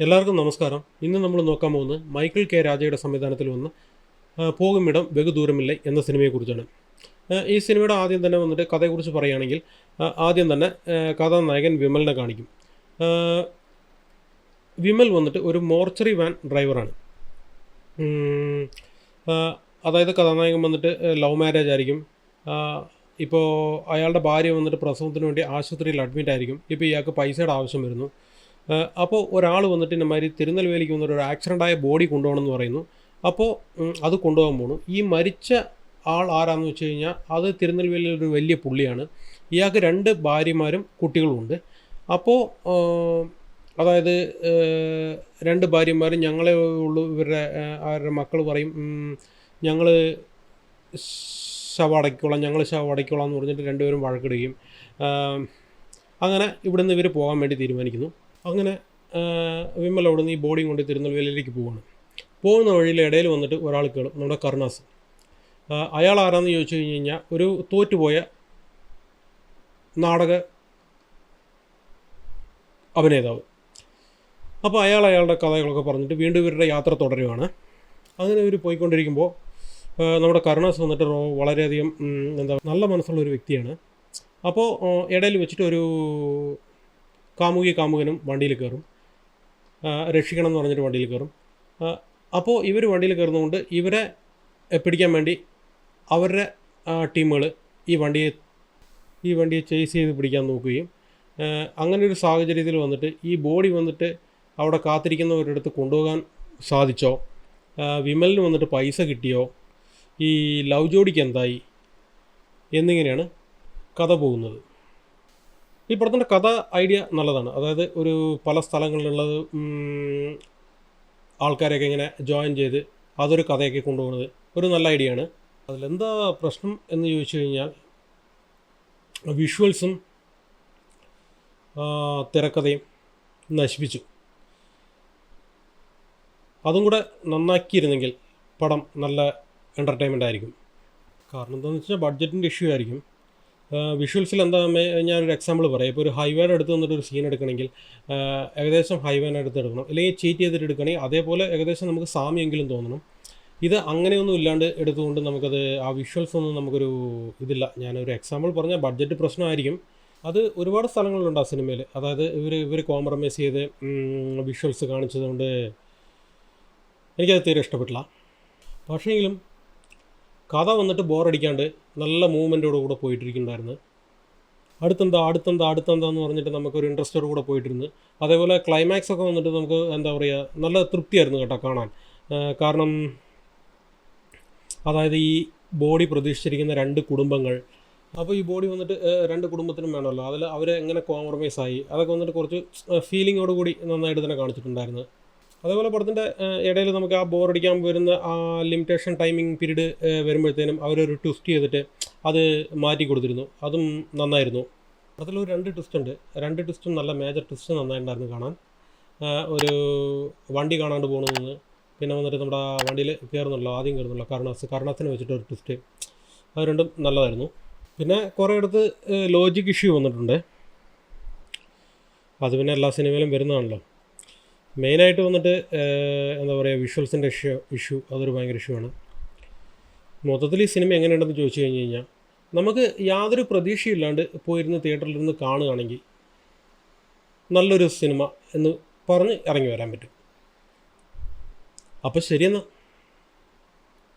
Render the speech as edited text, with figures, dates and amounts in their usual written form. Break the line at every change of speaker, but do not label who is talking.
എല്ലാവർക്കും നമസ്കാരം. ഇന്ന് നമ്മൾ നോക്കാൻ പോകുന്നത് മൈക്കിൾ കെ രാജയുടെ സംവിധാനത്തിൽ വന്ന പോകുമിടം ബഹുദൂരമില്ല എന്ന സിനിമയെക്കുറിച്ചാണ്. ഈ സിനിമയുടെ ആദ്യം തന്നെ വന്നിട്ട് കഥയെക്കുറിച്ച് പറയുകയാണെങ്കിൽ ആദ്യം തന്നെ കഥാനായകൻ വിമലിനെ കാണിക്കും. വിമൽ വന്നിട്ട് ഒരു മോർച്ചറി വാൻ ഡ്രൈവറാണ്. അതായത് കഥാനായകൻ വന്നിട്ട് ലവ് മാരേജ് ആയിരിക്കും. ഇപ്പോൾ അയാളുടെ ഭാര്യ വന്നിട്ട് പ്രസവത്തിന് വേണ്ടി ആശുപത്രിയിൽ അഡ്മിറ്റ് ആയിരിക്കും. ഇപ്പോൾ ഇയാൾക്ക് പൈസയുടെ ആവശ്യം വരുന്നു. അപ്പോൾ ഒരാൾ വന്നിട്ട് ഇന്നമാതിരി തിരുനെൽവേലിക്ക് വന്നിട്ട് ഒരു ആക്സിഡൻ്റായ ബോഡി കൊണ്ടുപോകണമെന്ന് പറയുന്നു. അപ്പോൾ അത് കൊണ്ടുപോകാൻ പോകണം. ഈ മരിച്ച ആൾ ആരാന്ന് വെച്ച് കഴിഞ്ഞാൽ അത് തിരുനെൽവേലിയിലൊരു വലിയ പുള്ളിയാണ്. ഇയാൾക്ക് 2 ഭാര്യമാരും കുട്ടികളുമുണ്ട്. അപ്പോൾ അതായത് 2 ഭാര്യമാരും ഞങ്ങളെ ഉള്ളൂ, അവരുടെ മക്കൾ പറയും ഞങ്ങൾ ശവം അടയ്ക്കോളാം എന്ന് പറഞ്ഞിട്ട് 2 പേരും വഴക്കിടുകയും അങ്ങനെ ഇവിടുന്ന് ഇവർ പോകാൻ വേണ്ടി തീരുമാനിക്കുന്നു. അങ്ങനെ വിമൽ അവിടുന്ന് ഈ ബോഡിയും കൊണ്ട് തിരുനെൽവേലിയിലേക്ക് പോവുകയാണ്. പോകുന്ന വഴിയിൽ ഇടയിൽ വന്നിട്ട് ഒരാൾ കേളും, നമ്മുടെ കരുണാസ്. അയാൾ ആരാന്ന് ചോദിച്ചു കഴിഞ്ഞ് കഴിഞ്ഞാൽ ഒരു തോറ്റുപോയ നാടക അഭിനേതാവ്. അപ്പോൾ അയാളുടെ കഥകളൊക്കെ പറഞ്ഞിട്ട് വീണ്ടും ഇവരുടെ യാത്ര തുടരുകയാണ്. അങ്ങനെ ഇവർ പോയിക്കൊണ്ടിരിക്കുമ്പോൾ നമ്മുടെ കരുണാസ് വന്നിട്ട് വളരെയധികം നല്ല മനസ്സുള്ളൊരു വ്യക്തിയാണ്. അപ്പോൾ ഇടയിൽ വെച്ചിട്ട് ഒരു കാമുകനും വണ്ടിയിൽ കയറും, രക്ഷിക്കണം എന്ന് പറഞ്ഞിട്ട് വണ്ടിയിൽ കയറും. അപ്പോൾ ഇവർ വണ്ടിയിൽ കയറുന്നതുകൊണ്ട് ഇവരെ പിടിക്കാൻ വേണ്ടി അവരുടെ ടീമുകൾ ഈ വണ്ടിയെ ചേസ് ചെയ്ത് പിടിക്കാൻ നോക്കുകയും അങ്ങനെ ഒരു സാഹചര്യത്തിൽ വന്നിട്ട് ഈ ബോഡി വന്നിട്ട് അവിടെ കാത്തിരിക്കുന്നവരുടെ അടുത്ത് കൊണ്ടുപോകാൻ സാധിച്ചോ, വിമലിന് വന്നിട്ട് പൈസ കിട്ടിയോ, ഈ ലവ് ജോഡിക്ക് എന്തായി എന്നിങ്ങനെയാണ് കഥ പോകുന്നത്. ഈ പടത്തിൻ്റെ കഥ ഐഡിയ നല്ലതാണ്. അതായത് ഒരു പല സ്ഥലങ്ങളിലുള്ളത് ആൾക്കാരെയൊക്കെ ഇങ്ങനെ ജോയിൻ ചെയ്ത് അതൊരു കഥയൊക്കെ കൊണ്ടുപോകുന്നത് ഒരു നല്ല ഐഡിയ ആണ്. അതിലെന്താ പ്രശ്നം എന്ന് ചോദിച്ചു കഴിഞ്ഞാൽ വിഷ്വൽസും തിരക്കഥയും നശിപ്പിച്ചു. അതും കൂടെ നന്നാക്കിയിരുന്നെങ്കിൽ പടം നല്ല എൻ്റർടൈൻമെൻ്റ് ആയിരിക്കും. കാരണം എന്താണെന്ന് വെച്ചാൽ ബഡ്ജറ്റിൻ്റെ ഇഷ്യൂ ആയിരിക്കും. വിഷ്വൽസിൽ എന്താ, ഞാനൊരു എക്സാമ്പിൾ പറയാം. ഇപ്പോൾ ഒരു ഹൈവേയുടെ അടുത്ത് വന്നിട്ട് ഒരു സീൻ എടുക്കണമെങ്കിൽ ഏകദേശം ഹൈവേനെ അടുത്ത് എടുക്കണം, അല്ലെങ്കിൽ ചീറ്റ് ചെയ്തിട്ട് എടുക്കണമെങ്കിൽ അതേപോലെ ഏകദേശം നമുക്ക് സാമ്യമെങ്കിലും തോന്നണം. ഇത് അങ്ങനെയൊന്നും ഇല്ലാണ്ട് എടുത്തുകൊണ്ട് നമുക്കത് ആ വിഷ്വൽസ് ഒന്നും നമുക്കൊരു ഇതില്ല. ഞാനൊരു എക്സാമ്പിൾ പറഞ്ഞാൽ ബഡ്ജറ്റ് പ്രശ്നമായിരിക്കും. അത് ഒരുപാട് സ്ഥലങ്ങളിലുണ്ട് ആ സിനിമയിൽ. അതായത് ഇവർ കോംപ്രമൈസ് ചെയ്ത് വിഷ്വൽസ് കാണിച്ചതുകൊണ്ട് എനിക്കത് തീരെ ഇഷ്ടപ്പെട്ടില്ല. പക്ഷേങ്കിലും കഥ വന്നിട്ട് ബോറടിക്കാണ്ട് നല്ല മൂവ്മെൻറ്റോടുകൂടെ പോയിട്ടിരിക്കുന്നുണ്ടായിരുന്നു. അടുത്തെന്താന്ന് പറഞ്ഞിട്ട് നമുക്കൊരു ഇൻട്രസ്റ്റോട് കൂടെ പോയിട്ടിരുന്നു. അതേപോലെ ക്ലൈമാക്സ് ഒക്കെ വന്നിട്ട് നമുക്ക് എന്താ പറയുക, നല്ല തൃപ്തിയായിരുന്നു കേട്ടോ കാണാൻ. കാരണം അതായത് ഈ ബോഡി പ്രതീക്ഷിച്ചിരിക്കുന്ന 2 കുടുംബങ്ങൾ, അപ്പോൾ ഈ ബോഡി വന്നിട്ട് 2 കുടുംബത്തിനും വേണമല്ലോ, അതിൽ അവർ എങ്ങനെ കോംപ്രമൈസ് ആയി അതൊക്കെ വന്നിട്ട് കുറച്ച് ഫീലിങ്ങോട് കൂടി നന്നായിട്ട് തന്നെ കാണിച്ചിട്ടുണ്ടായിരുന്നു. അതേപോലെ പടത്തിൻ്റെ ഇടയിൽ നമുക്ക് ആ ബോറടിക്കാൻ വരുന്ന ആ ലിമിറ്റേഷൻ ടൈമിംഗ് പീരീഡ് വരുമ്പോഴത്തേനും അവരൊരു ട്വിസ്റ്റ് ചെയ്തിട്ട് അത് മാറ്റി കൊടുത്തിരുന്നു. അതും നന്നായിരുന്നു. അതിലൊരു 2 ട്വിസ്റ്റ് ഉണ്ട്. 2 ട്വിസ്റ്റും നല്ല മേജർ ട്വിസ്റ്റ് നന്നായിട്ടുണ്ടായിരുന്നു കാണാൻ. ഒരു വണ്ടി കാണാണ്ട് പോകണമെന്ന്, പിന്നെ വന്നിട്ട് നമ്മുടെ വണ്ടിയിൽ ആദ്യം കയറുന്നല്ലോ കരുണാസിനെ വെച്ചിട്ടൊരു ട്വിസ്റ്റ്. അത് രണ്ടും നല്ലതായിരുന്നു. പിന്നെ കുറേ അടുത്ത് ലോജിക് ഇഷ്യൂ വന്നിട്ടുണ്ട്. അത് പിന്നെ എല്ലാ സിനിമയിലും വരുന്നതാണല്ലോ. മെയിനായിട്ട് വന്നിട്ട് എന്താ പറയുക, വിഷ്വൽസിൻ്റെ ഇഷ്യൂ അതൊരു ഭയങ്കര ഇഷ്യൂ ആണ്. മൊത്തത്തിൽ ഈ സിനിമ എങ്ങനെയുണ്ടെന്ന് ചോദിച്ചു കഴിഞ്ഞ് കഴിഞ്ഞാൽ നമുക്ക് യാതൊരു പ്രതീക്ഷയില്ലാണ്ട് പോയിരുന്ന് തിയേറ്ററിലിരുന്ന് കാണുകയാണെങ്കിൽ നല്ലൊരു സിനിമ എന്ന് പറഞ്ഞ് ഇറങ്ങി വരാൻ പറ്റും. അപ്പോൾ ശരിയെന്നാൽ.